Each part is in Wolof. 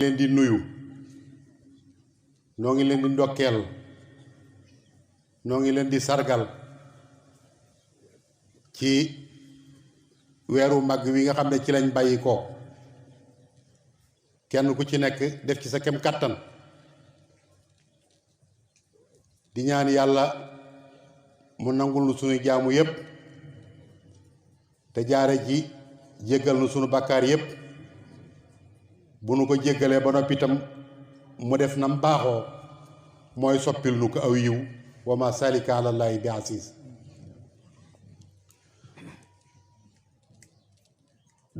leen di nuyu noo ngi leen di ndokkeel noo ngi leen di sargal ci weeru mag wi nga xam ne ci lañ bàyyi ko kenn ku ci nekk def ci sa kem kàttan di ñaan yàlla mu nangul nu sunu jaamu yépp te jaare ci jéggal nu sunu bàkkaar yépp bu nu ko jéggalee ba noppi itam mu def nam baaxoo mooy soppil nu ko aw yiw wa ma salika ala llahi bi aziz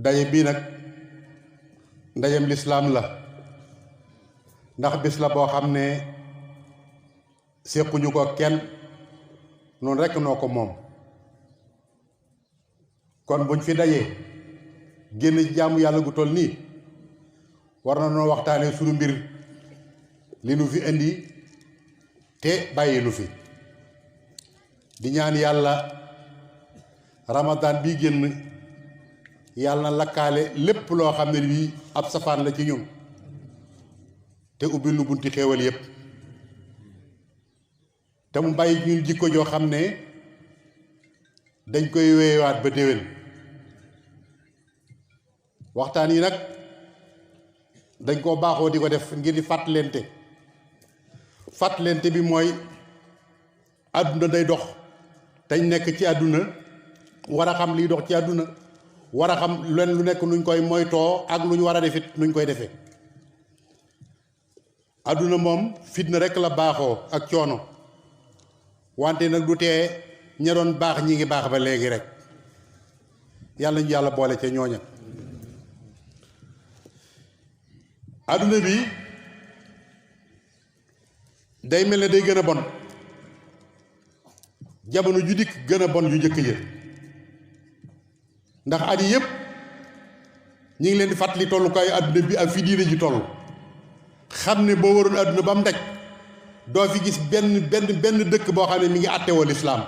daje bii nag ndajem lislaam la ndax bis la boo xam ne séquñu ko kenn noonu rekk noo ko moom kon buñ fi dajee génn jaamu yàlla gu toll nii war na noo waxtaanee sunu mbir li nu fi indi te bàyyi nu fi di ñaan yàlla ramadan bii génn yàlla na lakkaale lépp loo xam ne bii ab safaan la ci ñun te ubbil nu bunti xéewal yépp te mu bàyyi ñun jikko joo xam ne dañ koy wéyewaat ba déwén waxtaan yi nag dañ koo baaxoo di ko def ngir di fàttalente bi mooy àdduna day dox dañ nekk ci àdduna war a xam liy dox ci àdduna war a xam leen lu nekk nuñ koy moytoo ak lu ñu war a defit nuñ koy defee àdduna moom fitna rekk la baaxoo ak coono wante nag du tee ña doon baax ñi ngi baax ba léegi rek yàlla ñu yàlla boole ca ñooña àdduna bi day mel ne day gën a bon jamono ju dikk gën a bon ju njëkk ja ndax at yi yépp ñi ngi leen di fàttali tollukaayu àdduna bi ak fi diine ji toll xam ne boo waroon àdduna ba mu daj doo fi gis benn dëkk boo xam ne mi ngi àttewoo lislaam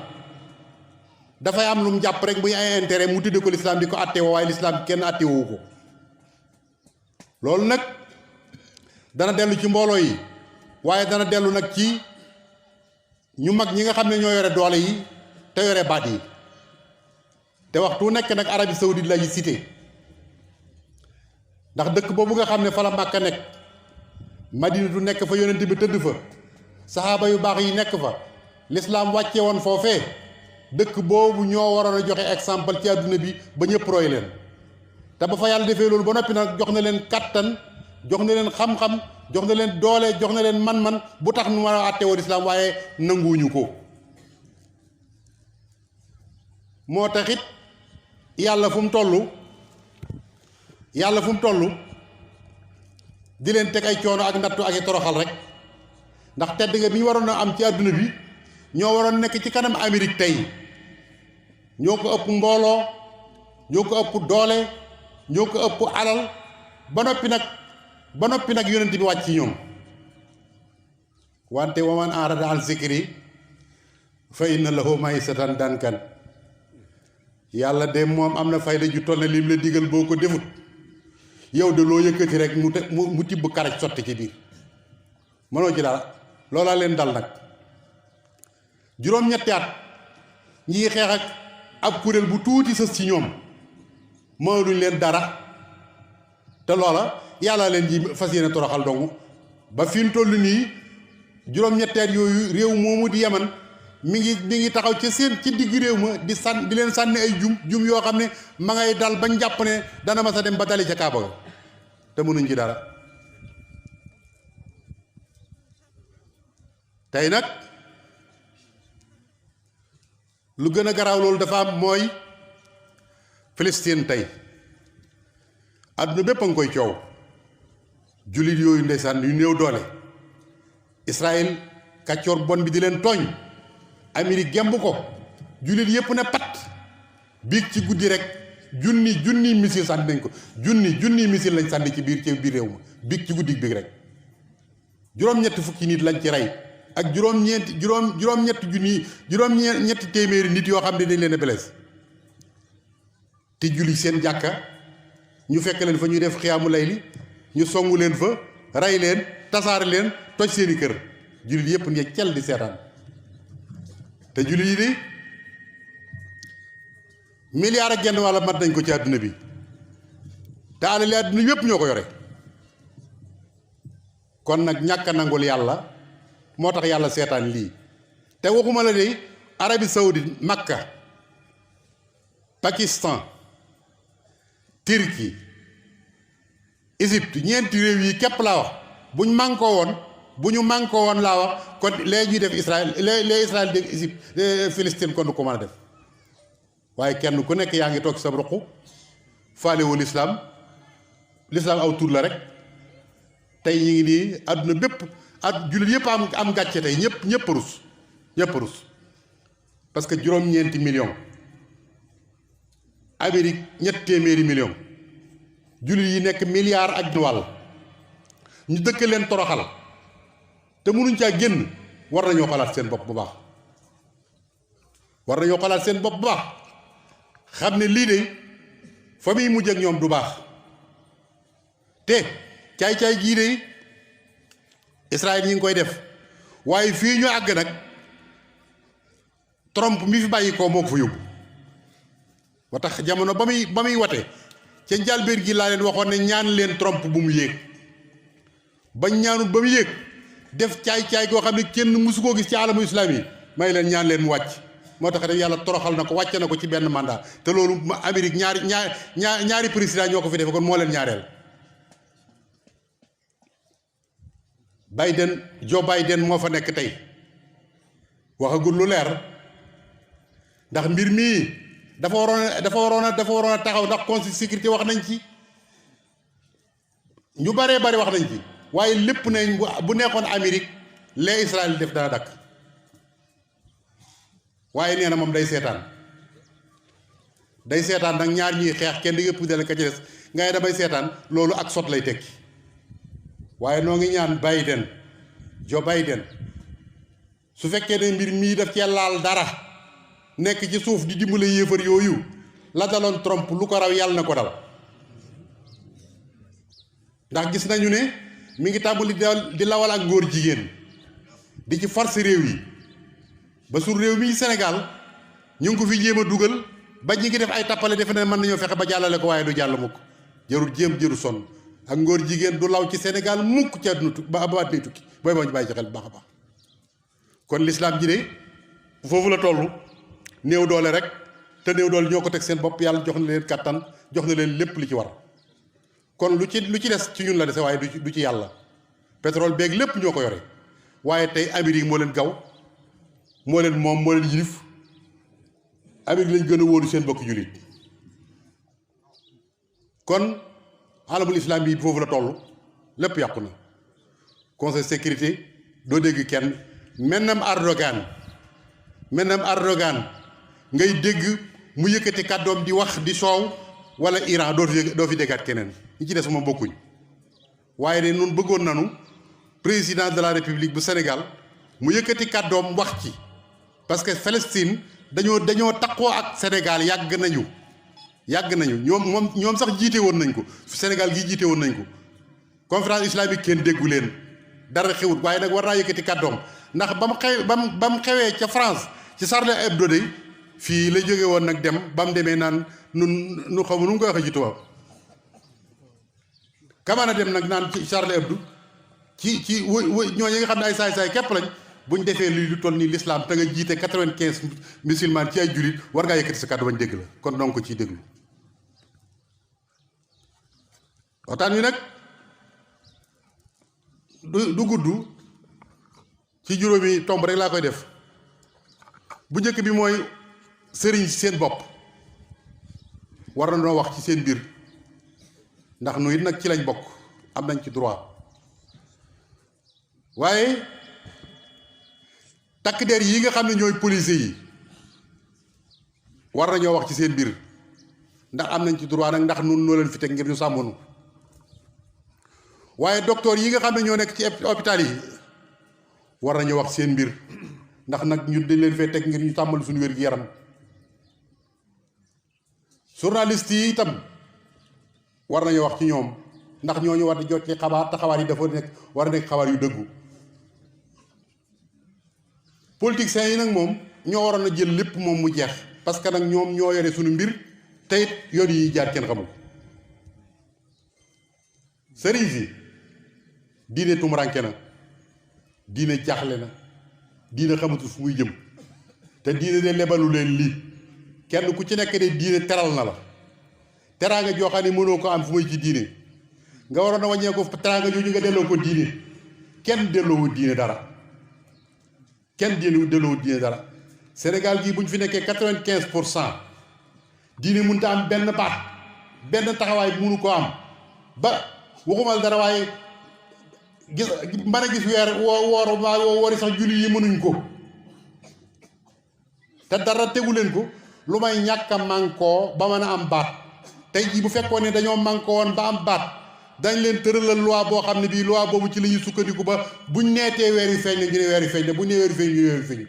dafay am lu mu jàpp rek muy ay intérêt mu tudde ko lislaam di ko àttewoo waaye lislaam kenn àttewowu ko loolu nag dana dellu ci mbooloo yi waaye dana dellu nag ci ñu mag ñi nga xam ne ñoo yore doole yi te yore baat yi te waxtu nekk nag Arabie Saoudite la ñu cité ndax dëkk boobu nga xam ne fa la Màkka nekk Madinatu nekk fa yonent bi tëdd fa saxaaba yu baax yi nekk fa lislaam wàcce woon foofee dëkk boobu ñoo waroon a joxe exemple ci àdduna bi ba ñëpp roy leen te ba fa yàlla defee loolu ba noppi nag jox na leen kàttan jox na leen xam-xam jox na leen doole jox na leen man-man bu tax nu war a àttewoo lislaam waaye nanguwuñu ko moo taxit yàlla fu mu toll di leen teg ay coono ak nattu ak i toroxal rek ndax tedd nga bi ñu waroon a am ci àdduna bi ñoo waroon nekk ci kanam Amérique tey ñoo ko ëpp mbooloo ñoo ko ëpp doole ñoo ko ëpp alal ba noppi nag yonent bi wàcc ci ñoom wante waman arada an zikri fa inna lahu maïsatan dankan yàlla de moom am na fayda ju toll ne lim la digal boo ko defut yow de loo yëkkati rek mu tibb karaj sotti ci biir mënoo ci dara loolaa leen dal nag juróom-ñetti at ñi ngi xeex ak ab kuréel bu tuuti sës ci ñoom mënuñ leen dara te loola yàlla leen ji fas yéene toroxal dong ba fi mu toll nii juróom-ñetti at yooyu réew moomu di Yaman mi ngi taxaw ci digg réew ma di leen sànni ay jum yoo xam ne ma ngay dal bañ jàpp ne dana ma sa dem ba dali ca Kaaba ga te mënuñ ci dara tey nag lu gën a garaaw loolu dafa am mooy Palestine tey àdduna bépp a nga koy coow jullit yooyu ndeysaan yu néew doole Israël kàccoor bon bi di leen tooñ Amérique gemb ko jullit yépp ne pat biig ci guddi rek junni missile sànni nañ ko junni missile lañ sànni ci biir réew ma biig ci guddi biig rek juróom-ñetti fukki nit lañ ci rey ak juróom-ñetti téeméeri nit yoo xam ne dañ leen a blessé te julli seen jàkka ñu fekk leen fa ñuy def xiyaamu layli ñu songu leen fa rey leen tasaare leen toj seeni kër jullit yépp ne cel di seetaan te jullit yi de milliard ak genn wàlla mat nañ ko ci àdduna bi te alali àdduna yépp ñoo ko yore kon nag ñàkk a nangul yàlla moo tax yàlla seetaan lii te waxuma la de Arabie Saoudite Makka Pakistan Turquie Égypte ñeenti réew yi képp laa wax bu ñu mànkoo woon laa wax kon lee ñuy def Israël lee Israël def Égypte Palestine kon du ko mën a def waaye kenn ku nekk yaa ngi toog sa ruq faalewu lislaam aw tur la rek tey ñu ngi nii àdduna bépp jullit yëpp am gàcce tey ñëpp rus parce que juróom-ñeenti million Amérique 300 millions jullit yi nekk milliard ak wàll ñu dëkk leen toroxal te mënuñ caa génn war nañoo xalaat seen bopp bu baax xam ne lii de fa muy mujj ak ñoom du baax te caay-caay gii de Israël ñi ngi koy def waaye fii ñu àgg nag Trump mi fi bàyyi ko moo ko fa yóbbu ba tax jamono ba muy wate ca njàlbéen gi laa leen waxoon ne ñaan leen Trump bu mu yéeg bañ ñaanul ba mu yéeg def caay-caay goo xam ne kenn mësu koo gis ci alamu islam yi may leen ñaan leen mu wàcc moo tax rek yàlla toroxal na ko wàcce na ko ci benn mandat te loolu Amérique ñaari président ñoo ko fi defe kon moo leen ñaareel Joe Biden moo fa nekk tey waxagul lu leer ndax mbir mii dafa waroon a taxaw ndax conseil sécurité wax nañ ci ñu baree bari wax nañ ci waaye lépp nañ bu nekkoon Amérique lee Israël def dana dakk waaye nee na moom day seetaan nag ñaar ñuy xeex kenn di yëpp dale ka ci des ngay damay seetaan loolu ak sot lay tekki waaye noo ngi ñaan Joe Biden su fekkee ne mbir mii daf cee laal dara nekk ci suuf di dimbale yéefar yooyu la daloon Trump lu ko raw yàlla na ko dal ndax gis nañu ne mi ngi tàmbali di lawal ak ngóor jigéen di ci force réew yi ba sur réew mi Sénégal ñu ngi ko fi jéem a dugal ba ñi ngi def ay tappale defe ne mën nañoo fexe ba jàllale ko waaye du jàll mukk jëru sonn ak ngóor jigéen du law ci Sénégal mukk ci àdduna ba àdduna tukki booy boo ñu bàyyi ci xel bu baax a baax kon lislaam ji de foofu la toll néew doole rek te néew doole ñoo ko teg seen bopp yàlla jox na leen kàttan jox na leen lépp li ci war kon lu ci des ci ñun la dese waaye du ci yàlla pétrole beeg lépp ñoo ko yore waaye tey Amérique moo leen gaw moo leen moom moo leen yilif Amérique lañ gën a wóolu seen bokk jullit kon alamul islam bi foofu la toll lépp yàqu na conseil sécurité doo dégg kenn mennam Erdogan ngay dégg mu yëkkati kàddoom di wax di soow wala Iran doo fi déggaat keneen ñi ci des moom bokkuñ waaye de nun bëggoon nanu président de la république bu Sénégal mu yëkkati kàddoom wax ci parce que Palestine dañoo taqoo ak Sénégal yàgg nañu ñoom sax jiite woon nañ ko Sénégal gi jiite woon nañ ko conférence islamique kenn déggu leen dara xewut waaye nag war naa yëkkati kàddoom ndax ba mu xewee ca France ci Charlie Hebdo de fii la jóge woon nag dem ba mu demee naan nu xaw ma nu mu koy waxee ci tubaab kamana dem nag naan ci Charlie Hebdo ci ñooñu nga xam ne ay saay-saay képp lañ buñ defee lii lu toll nii l'islam te nga jiite 95 musulman ci ay jullit war ngaa yëkkati sa kàddu bañ dégg la kon donc ko ciy déglu waxtaan wi nag du gudd ci juróomi tomb rek laa koy def bu njëkk bi mooy sëriñ si seen bopp war na noo wax ci seen biir ndax nu it nag ci lañ bokk am nañ ci droit waaye takk der yi nga xam ne ñooy policiers yi war nañoo wax ci seen biir ndax am nañ ci droit nag ndax nun noo leen fi teg ngir ñu sàmmonu waaye docteur yi nga xam ne ñoo nekk ci hôpital yi war nañoo wax seen mbir ndax nag ñun dañ leen fee teg ngir ñu sàmmal suñu wér-gi-yaram journaliste yi itam war nañoo wax ci ñoom ndax ñooñu war di jot ci xabaar te xabaar yi dafa nekk war a nekk xabaar yu dëggu politiciens yi nag moom ñoo waroon a jël lépp moom mu jeex parce que nag ñoom ñoo yore suñu mbir te it yoon yi jaar kenn xamul sëriñ si diine tumuranke na diine jaaxle na diine xamatul fu muy jëm te diine de lebalu leen lii kenn ku ci nekk de diine teral na la teraanga joo xam ne mënoo ko am fu muy ci diine nga waroon a wàññee ko teraanga jooju nga delloo ko diine kenn delloowu diine dara kenn delloowu diine dara Sénégal gii bu ñu fi nekkee 95% diine mënut a am benn baat benn taxawaay mënu ko am ba waxumal dara waaye gis mën a gis weer woori sax julli yi mënuñ ko te dara tegu leen ko lu may ñàkk a mànkoo ba mën a am baat tey jii bu fekkoon ne dañoo mànkoo woon ba am baat dañ leen tëralal loi boo xam ne bii loi boobu ci la ñuy sukkandiku ba buñ neetee weer yi feeñ la ñu ne weer yi feeñ la buñ nee weer yi feeñ ñu ne weer yi feeñ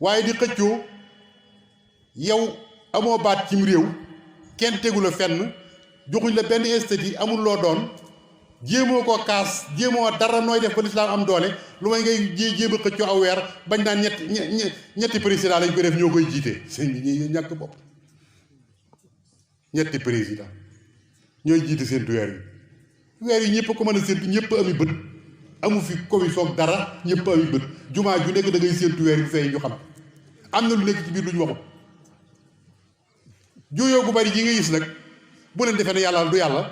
waaye di xëccoo yow amoo baat cim réew kenn tegu la fenn joxuñ la benn institut amul loo doon jéemoo ko kaas jéemoo dara nooy def ba lislaam am doole lu may ngay jéem a xëccoo aw weer bañ naan ñetti président lañ ko def ñoo koy jiite sëñ bi ñuy ñàkk bopp ñetti président ñooy jiite séntu weer yi ñëpp ko mën a séntu ñëpp ami bët amu fi commission dara ñëpp ami bët jumaa ju nekk da ngay séntu weer yu feeñ ñu xam am na lu nekk ci biir lu ñu waxut jooyoo gu bari ji nga gis nag bu leen defee ne yàlla du yàlla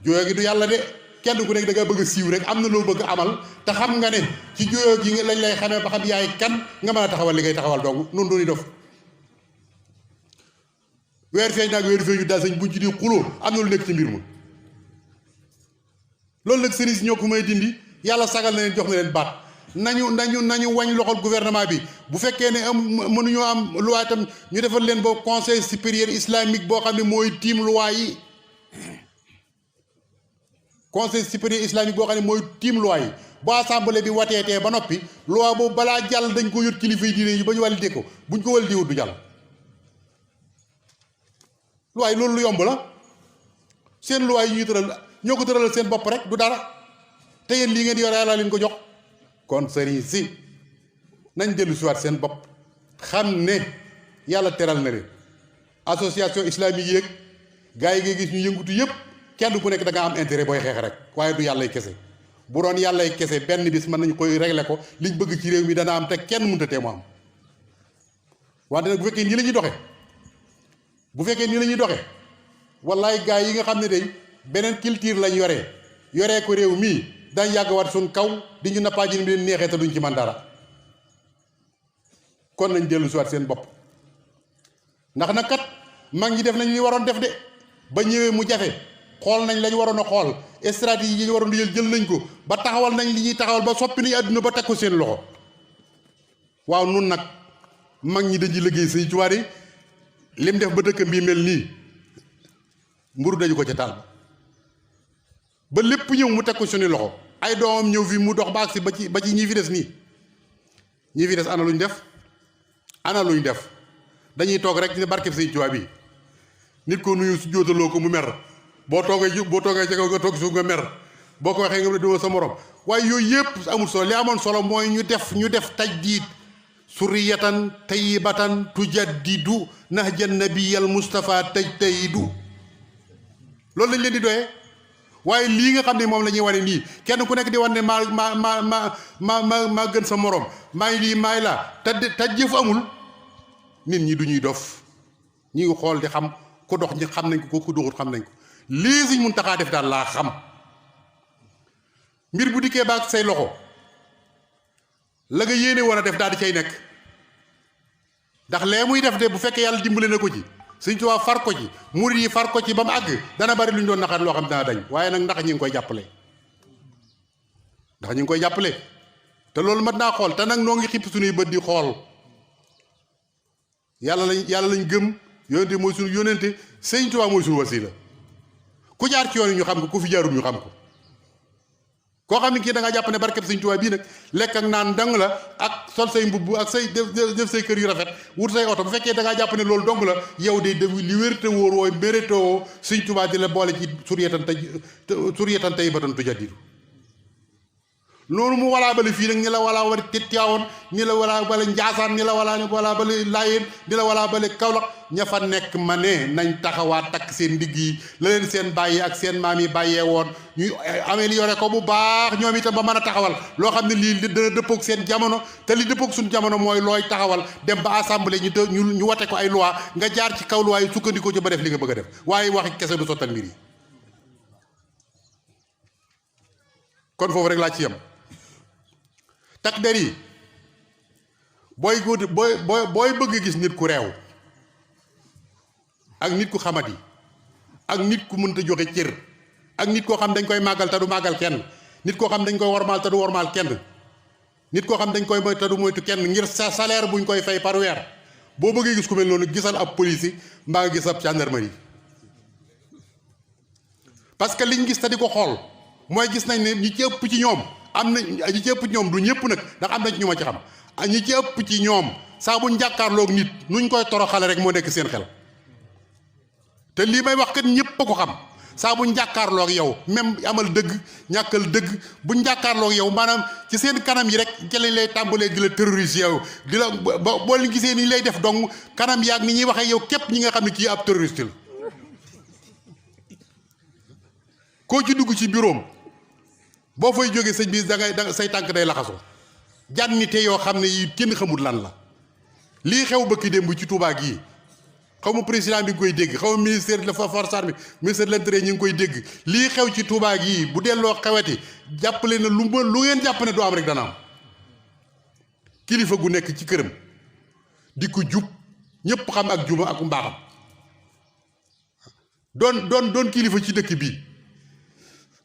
jooyoo gi du yàlla de kenn ku nekk da nga bëgg a siiw rek am na loo bëgg amal te xam nga ne ci jooyoo gi lañ lay xamee ba xam yaay kan nga mën a taxawal li ngay taxawal dong noonu dooni dof weer feeñ naag weeru feeñu daal sañ buñ ci di xuloo am na lu nekk ci mbir ma loolu nag sëriñ si ñoo ko may dindi yàlla sagal na leen jox na leen baat nañu wañ loxol gouvernement bi bu fekkee ne mënuñoo am loi itam ñu defal leen boobu conseil supérieur islamique boo xam ne mooy tiim loi yi conseil supérieur islamique boo xam ne mooy tiim loi yi bu assemblée bi wateetee ba noppi loi boobu balaa jàll dañ ko yot kilifa yi diine yi ba ñu validé ko buñ ko validé wut du jàll loi yi loolu lu yomb la seen loi yi ñuy tëral ñoo ko tëralal seen bopp rek du dara te yéen lii ngeen di yore yàlla leen ko jox kon sëriñ si nañ dellu siwaat seen bopp xam ne yàlla teral na leen association islamique yeeg gars yi ngay gis ñu yëngutu yëpp kenn ku nekk da nga am intérêt booy xeex rek waaye du yàllay kese bu doon yàllay kese benn bis mën nañu koy régler ko liñ bëgg ci réew mi dana am te kenn mënut a tee mu am wante nag bu fekkee nii la ñuy doxe bu fekkee nii la ñuy doxe wallaay gars yi nga xam ne day beneen culture lañ yoree ko réew mii dañ yàgg wat suñ kaw di ñu nappaaji ni leen neexee te duñ ci man dara kon nañ dellu si waat seen bopp ndax nag kat mag ñi def nañ li waroon def de ba ñëwee mu jafe xool nañ lañ waroon a xool stratégie yi ñu waroon jël nañ ko ba taxawal nañ li ñuy taxawal ba soppi nañ àdduna ba teg ko seen loxo waaw nun nag mag ñi dañuy liggéey Sëñ Tuubaa yi lim def ba dëkk bii mel nii mburu dañu ko ca taal ba lépp ñëw mu teg ko suñu loxo ay doomam ñëw fii mu dox ba agsi ba ci ñi fi des nii ñi fi des ana luñ def dañuy toog rek ne barkeb Sëñ Tuubaa bi nit ko nuyu su jóotaloo ko mu mer boo toogee ca kaw nga toog suuf nga mer boo ko waxee nga ne duma sa morom waaye yooyu yëpp amul solo li amoon solo mooy ñu def tajdiid suriyatan tayyibatan tujaddidu nahja nabiyal Mustafa tajtahidu loolu lañ leen di doyee waaye lii nga xam ne moom la ñuy wane nii kenn ku nekk di wane ne maa gën sa morom maa ngi lii maay laa te jëf amul nit ñi du ñuy dof ñi ngi xool di xam ku dox ñi xam nañ ko ku doxut xam nañ ko lii Sëñ Muntaxaa def daal laa xam mbir bu dikkee baag say loxo la nga yéene woon a def daal di cay nekk ndax lee muy def de bu fekkee yàlla dimbale na ko ci Sëñ Tuubaa far ko ci murid yi far ko ci ba mu àgg dana bari lu ñu doon naxaat loo xam dana dañ waaye nag ndax ñi ngi koy jàppale te loolu mat naa xool te nag noo ngi xipp suñuy bët di xool yàlla lañ gëm yónente mooy suñu yónente Sëñ Tuubaa mooy suñu wasiila ku jaar ci yoon yi ñu xam ko ku fi jaarul ñu xam ko koo xam ne kii da ngaa jàpp ne barkeb Sëñ Tuubaa bii nag lekk ak naan dang la ak sol say mbubb ak say def say kër yu rafet wut say oto bu fekkee da ngaa jàpp ne loolu dong la yow de li wér te wóor wooy méritoo Sëñ Tuubaa di la boole ci suriyatan tayyibatan tujaddidu loolu mu walaa bale fii nag ni la walaa bale Tiwaawan ni la walaa bale Njaasaan ni la walaa bale Laayeen ni la walaa bale Kawlax ña fa nekk ma ne nañ taxawaat takk seen ndigg yi la leen seen bàyyi ak seen maam yi bàyyee woon ñuy amélioré ko bu baax ñoom itam ba mën a taxawal loo xam ne lii dana dëppoog seen jamono te li dëppoog suñu jamono mooy looy taxawal dem ba assemblée ñu wate ko ay loi nga jaar ci kaw loi yi sukkandikoo ci ba def li nga bëgg a def waaye waxi kese du sottal mbir yi kon foofu rek laa ci yem takk der yi booy bëgg gis nit ku réew ak nit ku xamadi ak nit ku mënta joxe cër ak nit koo xam dañ koy màggal te du màggal kenn nit koo xam dañ koy wormaal te du wormaal kenn nit koo xam dañ koy moytu te du moytu kenn ngir sa salaire buñ koy fay par weer boo bëggee gis ku mel noonu gisal ab police mbaa nga gis ab gendarmerie parce que liñ gis te di ko xool mooy gis nañ ne ñi ci ëpp ci ñoom am na ñi ci ëpp ci ñoom du ñëpp nag ndax am na ci ñu ma ci xam ñi ci ëpp ci ñoom saa buñ jàkkaarloog nit nuñ koy toroxale rek moo nekk seen xel te lii may wax kat ñëpp a ko xam saa buñ jàkkaarloog yow même amal dëgg ñàkkal dëgg buñ jàkkaarloog yow maanaam ci seen kanam yi rek ci lañ lay tàmbalee di la terroriser yow di la boo leen gisee ni lay def dong kanam yaag ni ñuy waxee yow képp ñi nga xam ne kii ab terroriste la koo ci dugg ci bureau boo fay jógee sëñ bi da say tànk day laxasoo jànnite yoo xam ne yi kenn xamul lan la lii xew bëkki démb ci Touba gii xaw ma président bi ngi koy dégg xaw ma ministère de la force armée ministère de l'intérieur ñu ngi koy dégg lii xew ci Touba gii bu delloo xeweti jàppale na lu ngeen jàpp ne doo am rek dana am kilifa gu nekk ci këram di ko jub ñëpp xam ak juba ak mbaaxam doon kilifa ci dëkk bii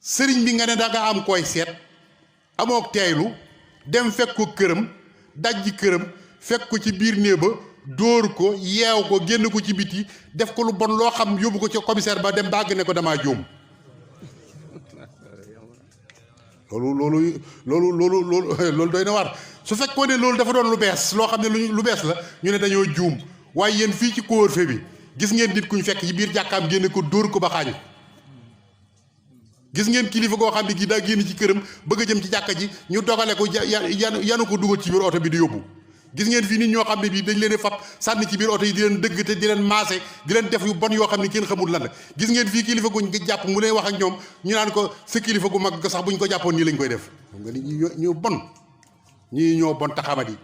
sëriñ bi nga ne danga am koy seet amook teeylu dem fekk ko këram dajji këram fekk ko ci biir néeg ba dóor ko yeew ko génn ko ci biti def ko lu bon loo xam yóbbu ko ci commissaire ba dem bàgg ne ko damaa jóom loolu doy na war su fekkoon ne loolu dafa doon lu bees loo xam ne lu bees la ñu ne dañoo juum waaye yéen fii ci couvre-feu bi gis ngeen nit kuñ fekk ci biir jàkkaam génne ko dóor ko ba xaañ gis ngeen kilifa goo xam ne gi daa génn ci këram bëgg a jëm ci jàkka ji ñu dogale ko yanu ko dugal ci biir oto bi di yóbbu gis ngeen fii nit ñoo xam ne bii dañ leen fab sànni ci biir oto yi di leen dëgg te di leen maase di leen def yu bon yoo xam ne kenn xamul lan la gis ngeen fii kilifa guñ jàpp mu leen wax ak ñoom ñu naan ko sa kilifa gu mag sax buñ ko jàppoon nii lañ koy def xam nga ni ñu bon ñii ñoo bon taxamat yi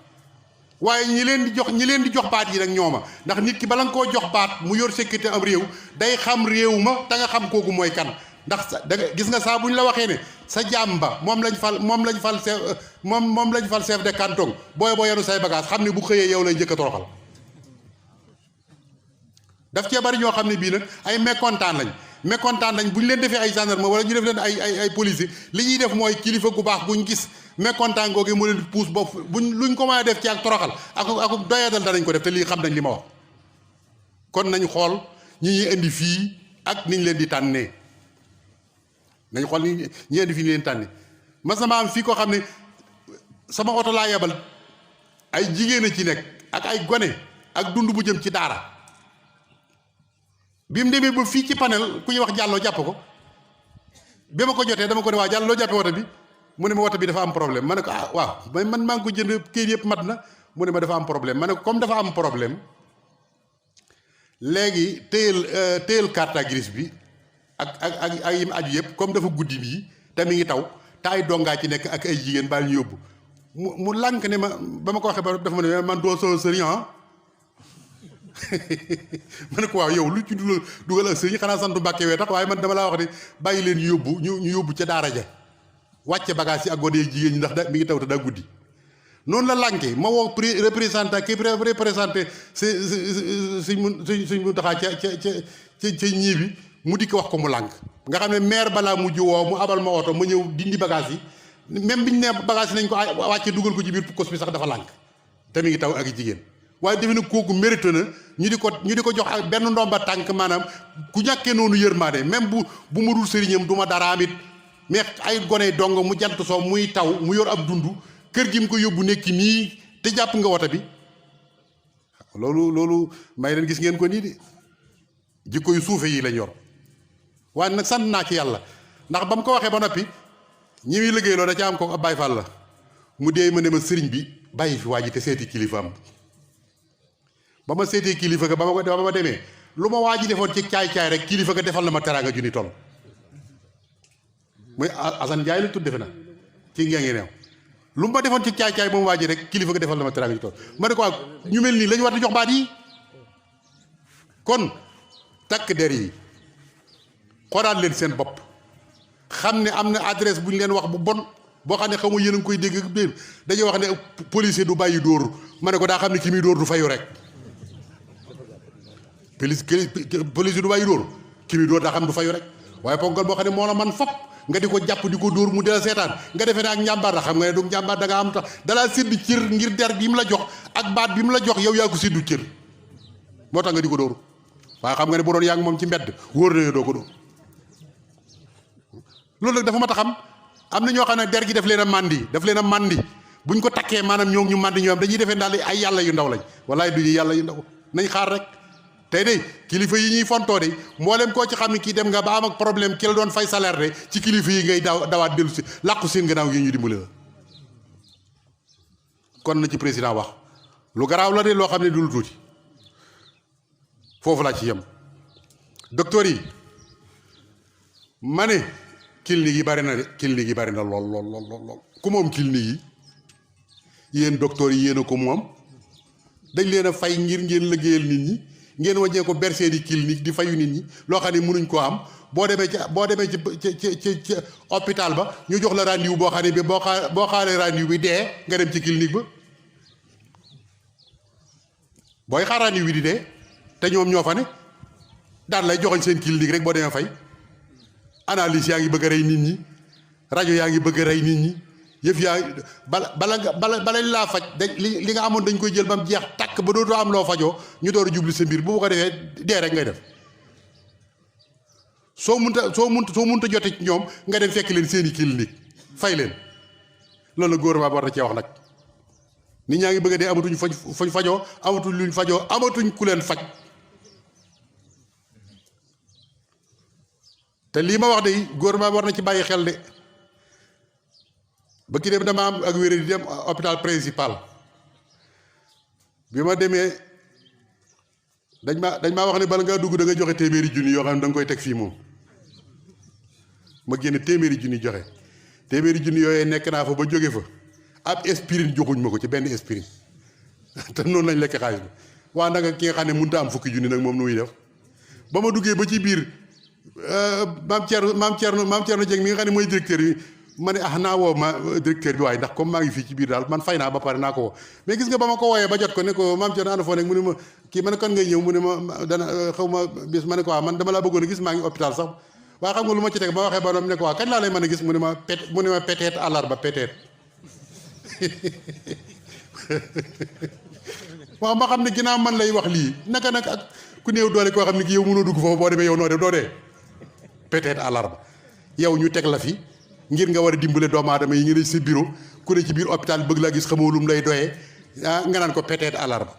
waaye ñi leen di jox baat yi nag ñooma ndax nit ki bala nga koo jox baat mu yor sécurité am réew day xam réew ma te nga xam kooku mooy kan ndax da nga gis nga saa bu ñu la waxee ne sa jaam ba moom lañ fal chef de canton booy boo yenu say bagage xam ne bu xëyee yow lay njëkk a toroxal daf cee bari ñoo xam ne bii nag ay mécontent lañ bu ñu leen defee ay gendarme wala ñu def leen ay policier li ñuy def mooy kilifa gu baax buñ gis mécontent googu mu leen puus bopp luñ ko mën a def ci ak toroxal ak doyadal danañ ko def te lii xam nañ li ma wax kon nañ xool ñi ñuy indi fii ak niñ leen di tànnee nañ xool ñi indi fii ni leen tànni mas na ma am fii koo xam ne sama oto laa yebal ay jigéen a ci nekk ak ay gone ak dund bu jëm ci daara bi mu demee ba fii ci panel ku ñuy wax jàlloo jàpp ko bi ma ko jotee dama ko ne waa jàll loo jàppee woto bi mu ne ma woto bi dafa am problème ma ne ko ah waaw man maa ngi ko jënd kayit yëpp mat na mu ne ma dafa am problème ma ne ko comme dafa am problème léegi téyel carte grise bi ak yim aju yëpp comme dafa guddi bii te mi ngi taw te ay dongaa ci nekk ak ay jigéen baal ñu yóbbu mu lànk ne ma ba ma ko waxee ba dafa ma ne man doo soo sëriñ ma ne ko waaw yow lu ci dugal ak sëriñ xanaa santu Mbàkke wee tax waaye man dama laa wax ne bàyyi leen ñu yóbbu ca daara ja wàcce bagage yi ak gone jigéen ñi ndax mi ngi taw te daa guddi noonu la lànke ma woo représentant ki représenté suñ mu taxaa ca ñii bi mu dikk wax ko mu lànk nga xam ne maire balaa mujj woo mu abal ma oto ma ñëw dindi bagage yi même biñu ne bagage yi nañ ko wàcce dugal ko ci biir pukkos bi sax dafa lànk te mi ngi taw ak jigéen waaye defe na kooku mérite na ñu di ko jox ak benn ndomba tànk maanaam ku ñàkkee noonu yërmaande même bu ma dul sëriñam du ma dara amit mais ay gone dong mu jant soo muy taw mu yor ab dund kër gi mu ko yóbbu nekk nii te jàpp nga woto bi loolu may leen gis ngeen ko nii de jikko yu suufe yi lañ yor waaye nag sant naa ci yàlla ndax ba mu ko waxee ba noppi ñi muy liggéey loolu da ca am ko ab Baay Faal la mu dee ma ne ma sëriñ bi bàyyi fi waa ji te seeti kilifaam ba ma seetee kilifa ga ba ma demee lu ma waa ji defoon ci caay-caay rek kilifa ga defal na ma teraanga ju ni toll muy Assane Ndiaye la tudd defe na ci ngee neew lu ma defoon ci caay-caay moom waa ji rek kilifa ga defal na ma teraanga ju toll ma ne ko ñu mel nii lañu war di jox baat yi kon takk der yi xoolaat leen seen bopp xam ne am na adresse bu ñu leen wax bu bon boo xam ne xamu yéen a ngi koy dégg dañuy wax ne policier du bàyyi dóor ma ne ko daa xam ne ki muy dóor du fayu rek policier du bàyyi dóor ki muy dóor daa xam du fayu rek waaye ponkal boo xam ne moo la man fop nga di ko jàpp di ko dóor mu dela seetaan nga defee ne ak njàmbaar la xam nga ne du njàmbaar da nga am tax dalaa sédd cër ngir der bi mu la jox ak baat bi mu la jox yow yaa ko séddu cër moo tax nga di ko dóor waaye xam nga ne bu doon yaa ngi moom ci mbedd wóor na doo ko dóor loolu nag dafa mat a xam am na ñoo xam ne der gi daf leen a màndi buñ ko takkee maanaam ñoo ñu màndi ñoom dañuy defee daal ay yàlla yu ndaw lañ walaay du ñu yàlla yu ndaw nañ xaar rek tey de kilifa yi ñuy fontoo de mboolem koo ci xam ne kii dem nga ba am ak problème ki la doon fay salaire de ci kilifa yi ngay dawaat dellu si làqu seen gannaaw yi ñu dimbali la kon na ci président wax lu garaaw la de loo xam ne du lu tuuti foofu laa ci yem docteur yi ma ne clinique yi bari na de clinique yi bari na lool ku moom clinique yi yéen docteur yi yéen a ko moom dañ leen a fay ngir ngeen liggéeyal nit ñi ngeen wàññee ko bercé di clinique di fayu nit ñi loo xam ne mënuñ koo am boo demee ci hôpital ba ñu jox la rendez-vous boo xam ne bi boo xaaree rendez-vous bi dee nga dem ci clinique ba booy xaar rendez-vous bi di dee te ñoom ñoo fa ne daan lay joxoñ seen clinique rek boo demee fay analyse yaa ngi bëgg a rey nit ñi rajo yaa ngi bëgg a rey nit ñi yëf yaa bala laa faj dañ li nga amoon dañ koy jël ba mu jeex tàkk ba dootoo am loo fajoo ñu door a jublu sa mbir bu ko defee dee rek ngay def soo munta jote ci ñoom nga dem fekk leen seeni clinique fay leen loolu la gouvernement bi war na cee wax nag nit ñaa ngi bëgg a dee amatuñ fañ fajoo amatuñ luñ fajoo amatuñ ku leen faj te lii ma wax de gouvernement bi war na ci bàyyi xel de ba ki dem dama am ak wér di dem hôpital principal bi ma demee dañ maa wax ne bala ngaa dugg da nga joxe téeméeri junni yoo xam ne da nga koy teg fii moom ma génne téeméeri junni joxe téeméeri junni yooyee nekk naa fa ba jóge fa ab aspirine joxuñ ma ko ci benn aspirine te noonu lañ lekk xaalis bi waa nag ki nga xam ne mënut a am fukki junni nag moom nu muy def ba ma duggee ba ci biir maam Thierno Dieng mi nga xam ne mooy directeur bi ma ne naa woo ma directeur bi waaye ndax comme maa ngi fii ci biir daal man fay naa ba pare naa ko woo mais gis nga ba ma ko wooyee ba jot ko ne ko maam Thierno ana foo nekk mu ne ma kii ma ne kan ngay ñëw mu ne ma dana xaw ma bis ma ne ko waaw man dama laa bëggoon a gis maa ngi hôpital sax waaye xam nga lu ma ci teg ma waxee ba noonu ne ko waaw kañ laa lay mën a gis mu ne ma peut-être àllarba peut-être waaw ma xam ne ginnaaw man lay wax lii naka nag ak ku néew doole koo xam ne ki yow mënoo dugg foofu boo demee yow noo def doo dee peut-être àllarba yow ñu teg la fi ngir nga war a dimbale doomu aadama yi ngeen sa bureau ku ne ci biir hôpital bëgg laa gis xamoo lum lay doyee nga naan ko peut-être àllarba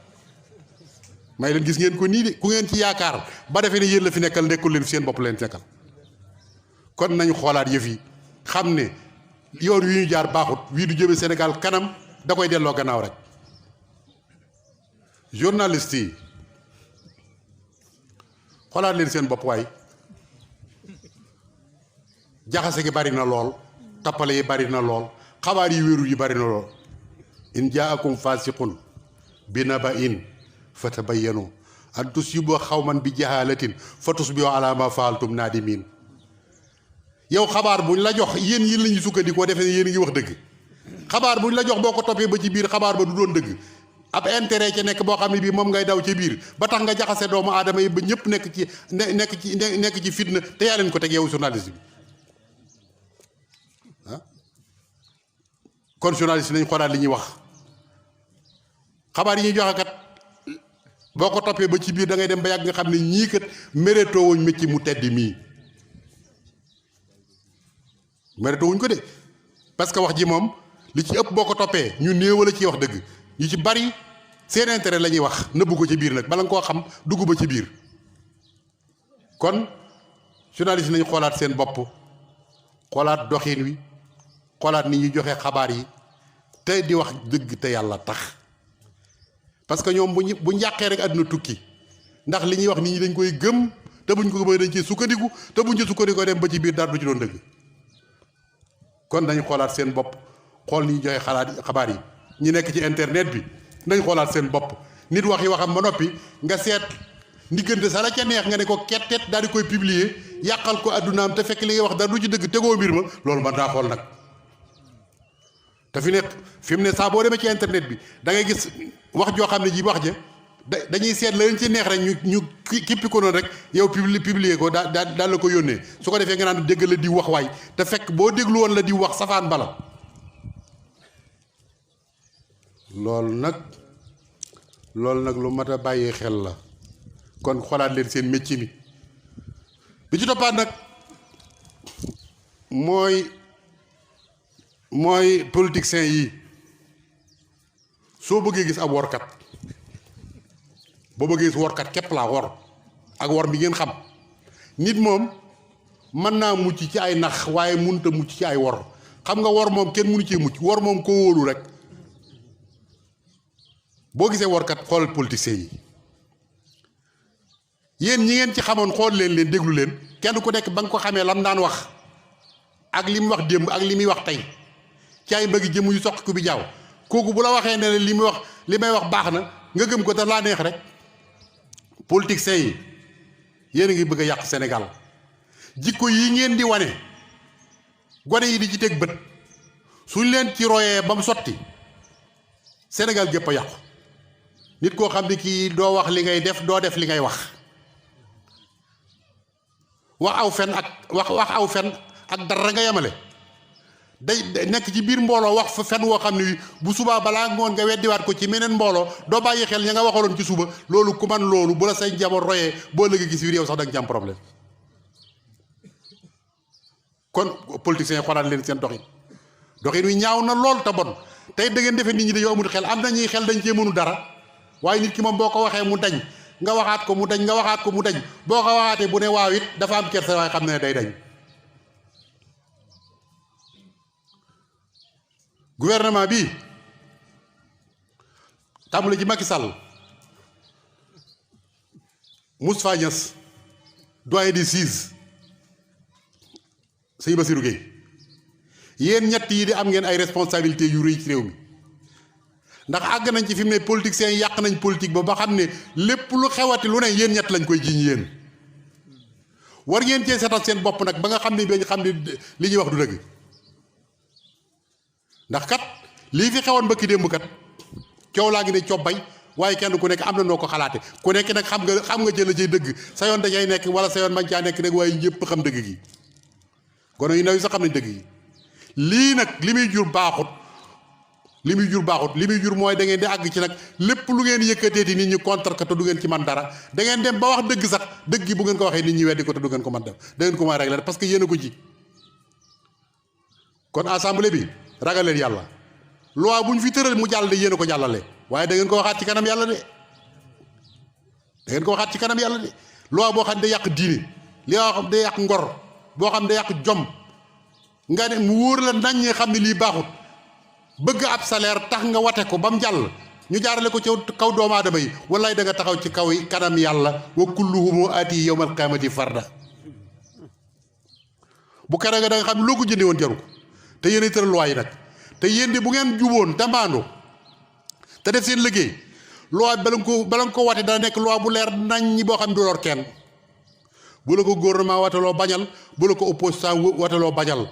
may leen gis ngeen ko nii de ku ngeen ci yaakaar ba defee ne yéen la fi nekkal nekkul leen fi seen bopp leen nekkal kon nañu xoolaat yëf yi xam ne yoon wi ñu jaar baaxut wii du jëme Sénégal kanam da koy delloo gannaaw rek journaliste yi xoolaat leen seen bopp waay jaxase gi bari na lool tappale yi bari na lool xabaar yi wérul yi bari na lool in jaakum fasiqun bi naba'in fatabayyanu an tusibu xawman bi jahalatin fa tusbihu ala ma faaltum nadimin yow xabaar buñ la jox yéen yi la ñu sukkandikoo defee ne yéen a ngi wax dëgg xabaar buñ la jox boo ko toppee ba ci biir xabaar ba du doon dëgg ab intérêt ca nekk boo xam ne bii moom ngay daw ca biir ba tax nga jaxase doomu aadama yi ba ñëpp nekk ci fitna te yaa leen ko teg yow journaliste bi kon journaliste nañ xoolaat li ñuy wax xabaar yi ñuy joxe kat boo ko toppee ba ci biir da ngay dem ba yàgg nga xam ne ñii kat mérétoo wuñ métti mu tedd mii mérite wuñ ko de parce que wax ji moom li ci ëpp boo ko toppee ñu néew la ciy wax dëgg ñu ci bari seen intérêt la ñuy wax nëbbu ko ci biir nag bala nga koo xam dugg ba ci biir kon journaliste nañu xoolaat seen bopp xoolaat doxin wi xoolaat ni ñuy joxe xabaar yi te di wax dëgg te yàlla tax parce que ñoom bu njàqee rek àdduna tukki ndax li ñuy wax nit ñi dañ koy gëm te buñ ko gëmee dañ ci sukkandiku te buñ ci sukkandikoo dem ba ci biir dara du ci doon dëgg kon dañu xoolaat seen bopp xool ni ñuy joxe xabaar yi ñi nekk ci internet bi nañ xoolaat seen bopp nit wax yi waxam ba noppi nga seet ndiggante sa la ca neex nga ne ko kettet daal di koy publier yàqal ko addunaam te fekk li ngay wax dara du ci dëgg tegoo mbir ma loolu man daa xool nag te fi mu ne saa boo demee ci internet bi da ngay gis wax joo xam ne ji wax ja dañuy seet la leen ci neex rek ñu kippi ko noonu rek yow publier ko daal la ko yónnee su ko defee nga naan dégg la di wax waay te fekk boo déglu woon la di wax safaan bala loolu nag lu mat a bàyyee xel la kon xoolaat leen seen métier mi bi ci toppaat nag mooy politiciens yi soo bëggee gis ab workat boo bëggee gis workat képp laa wor ak wor bi ngeen xam nit moom mën naa mucc ci ay nax waaye mënut a mucc ci ay wor xam nga wor moom kenn mënu cee mucc wor moom koo wóolu rek boo gisee workat xoolal politiciens yi yéen ñi ngeen ci xamoon xool leen déglu leen kenn ku nekk ba nga ko xamee lam daan wax ak li mu wax démb ak li muy wax tey ci ay mbëgg jëm yu soq ku bi jaaw kooku bu la waxee ne li may wax baax na nga gëm ko te laa neex rek politiciens yi yéen a ngi bëgg a yàq Sénégal jikko yi ngeen di wane gone yi di ci teg bët suñ leen ci royee ba mu sotti Sénégal gépp a yàqu nit koo xam ne kii doo wax li ngay def doo def li ngay wax wax aw fen ak dara nga yemale day nekk ci biir mbooloo wax fa fen woo xam ne bu subaa balaa ngoon nga weddiwaat ko ci meneen mbooloo doo bàyyi xel ña nga waxaloon ci suba loolu ku man loolu bu la say njaboot royee boo léegi gis biir yow sax da nga ci am problème kon politiciens yi xoolaat leen seen doxin wi ñaaw na lool te bon tey da ngeen defee nit ñi dañoo amul xel am na ñuy xel dañ cee mënu dara waaye nit ki moom boo ko waxee mu dañ nga waxaat ko mu dañ nga waxaat ko mu dañ boo ko waxaatee bu ne waaw it dafa am kersa waaye xam ne day dañ gouvernement bi tàmbali ci Macky Sall Moustapha Niasse doyen des juges sëñ Bassirou Gueye yéen ñett yi di am ngeen ay responsabilités yu rëy ci réew mi ndax àgg nañ ci fi mu ne politiciens yi yàq nañ politique ba xam ne lépp lu xewati lu ne yéen ñett lañ koy jiiñ yéen war ngeen cee setal seen bopp nag ba nga xam ne dañ xam ne li ñuy wax du dëgg ndax kat lii fi xewoon mbëkki démb kat coow laa ngi ne cobbay waaye kenn ku nekk am na noo ko xalaate ku nekk nag xam nga jëla cay dëgg sa yoon dajay nekk wala sa yoon mañ caa nekk nag waaye ñëpp xam dëgg gi gono yu ndaw yi sax xam nañ dëgg gi lii nag li muy jur baaxut li muy jur mooy da ngeen di àgg ci nag lépp lu ngeen yëkkateeti nit ñi contre ko te du ngeen ci man dara da ngeen dem ba wax dëgg sax dëgg gi bu ngeen ko waxee nit ñi weddi ko te du ngeen ko man def da ngeen ko mën a régler parce que yéen a ko ji kon assemblée bi ragal leen yàlla loi bu ñu fi tëral mu jàll de yéen a ko jàllale waaye da ngeen ko waxaat ci kanam yàlla de loi boo xam ne day yàq diine li nga xam day yàq ngor boo xam ne day yàq jom nga ne mu wóor la nañ ñi xam ne lii baaxut bëgg ab salaire tax nga wate ko ba mu jàll ñu jaarale ko ci kaw doomu aadama yi wallaay da nga taxaw ci kaw kanam yàlla wa kulluhum aati yawmal qiyaamati farda bu kere nga da nga xam ne loo ko jëndee woon jaru ko te yéen a tëral loi yi nag te yéen de bu ngeen juboon te mbaandoo te def seen liggéey loi bala nga ko wate dana nekk loi bu leer nañ ñi boo xam ne du lor kenn bu la ko gouvernement wataloo bañal bu la ko opposition wataloo bañal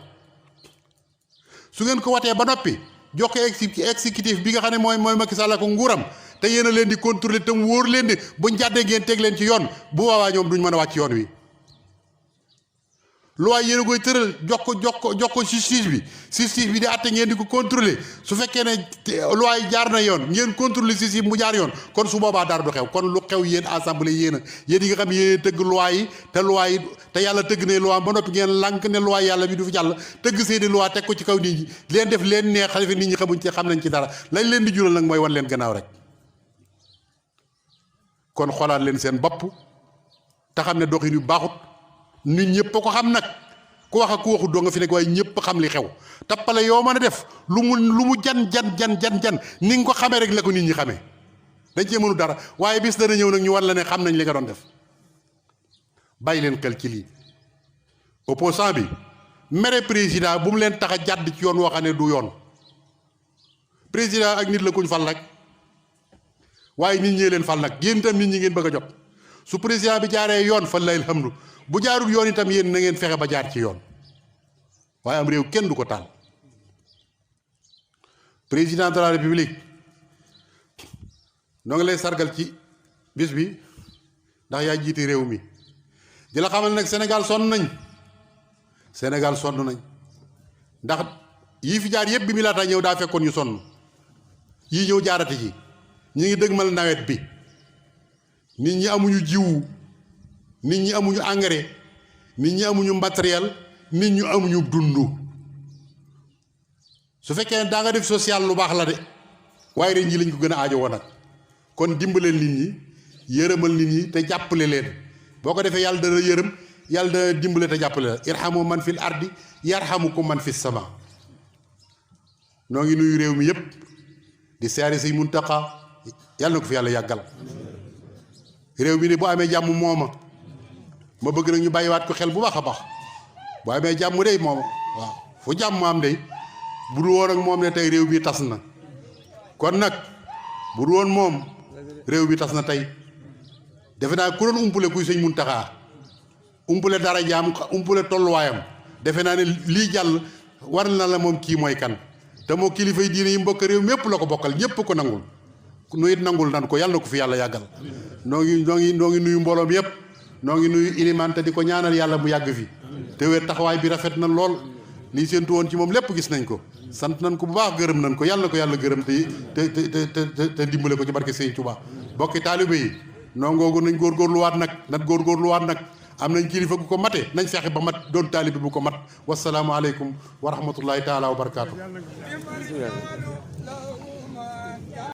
su ngeen ko watee ba noppi jox ko exécutif bi nga xam ne mooy Macky Sall ko nguuram te yéen a leen di contrôler te mu wóor leen ni buñ jàddee ngeen teg leen ci yoon bu boobaa ñoom duñ mën a wàcc yoon wi loi yéen a koy tëral jox ko justice bi di àtte ngeen di ko contrôler su fekkee ne loi yi jaar na yoon ngeen contrôler justice mu jaar yoon kon su boobaa dara du xew kon lu xew yéen assemblée yéen yi nga xam yéen tëgg loi yi te yàlla tëgg ne loi ba noppi ngeen lànk ne loi yàlla bi du fi jàll tëgg seeni loi teg ko ci kaw nit ñi leen def leen neex xalifa nit ñi xamuñ ci xam nañ ci dara lañ leen di jural nag mooy wan leen gannaaw rek kon xoolaat leen seen bopp te xam ne doxin yu baaxut nit ñëpp ko xam nag ku wax ak ku waxut doo nga fi nekk waaye ñëpp xam li xew tappale yoo mën a def lu mu jan ni nga ko xamee rek la ko nit ñi xamee dañ cee mënu dara waaye bis dana ñëw nag ñu war la ne xam nañ li nga doon def bàyyi leen xel ci lii opposant bi mere président bu mu leen tax a jàdd ci yoon woo xam ne du yoon président ak nit la kuñ fal rek waaye nit ñee leen fal nag yéen itam nit ñi ngeen bëgg a jot su président bi jaaree yoon fa lay alhamdu bu jaarul yoon itam yéen na ngeen fexe ba jaar ci yoon waaye am réew kenn du ko taal président de la république noo ngi lay sargal ci bis bi ndax yaa jiite réew mi di la xamal nag Sénégal sonn nañ ndax yii fi jaar yëpp bi mi laata ñëw daa fekkoon ñu sonn yii ñëw jaarati ci ñi ngi dëgmal nawet bi nit ñi amuñu jiwu nit ñi amuñu engrais nit ñi amuñu matériel nit ñu amuñu dund su fekkee ne daa nga def social lu baax la de waaye ren ji lañ ko gën a aajo woon nag kon dimbaleel nit ñi yërëmal nit ñi te jàppale leen boo ko defee yàlla dana yërëm yàlla dana dimbale te jàppale la irhamu man fil ardi yarhamukum man fis sama noo ngi nuyu réew mi yépp di siyaare Sëñ Muntaxa yàlla na ko fi yàlla yàggal réew mi ne bu amee jàmm mooma ma bëgg nag ñu bàyyiwaat ko xel bu baax a baax bu amee jàmm day mooma waaw fu jàmm am day bu dul woon ak moom ne tey réew bi tas na kon nag bu dul woon moom réew bi tas na tey defe naa ku doon umpule kuy Sëñ Muntaxa umpule dara jaam umpule tolluwaayam defe naa ne lii jàll war na la moom kii mooy kan te moo kilifa yi diine yi mbokk réew mépp la ko bokkal ñépp ko nangul nu it nangul nan ko yàlla na ko fi yàlla yàggal noo ngi nuyu mbooloom yépp noo ngi nuyu ilimaan te di ko ñaanal yàlla mu yàgg fi te wér taxawaay bi rafet na lool lii séentu woon ci moom lépp gis nañ ko sant nañ ko bu baax gërëm nañ ko yàlla na ko yàlla gërëm te dimbale ko ci barke Sëñ Tuubaa bokki taalibe yi nongoogu nañ góorgóorluwaat nag am nañ kilifa gu ko mate nañ fexe ba mat doon taalibe bu ko mat wasalaamu aleykum wa rahmatullahi taala wa barakaatu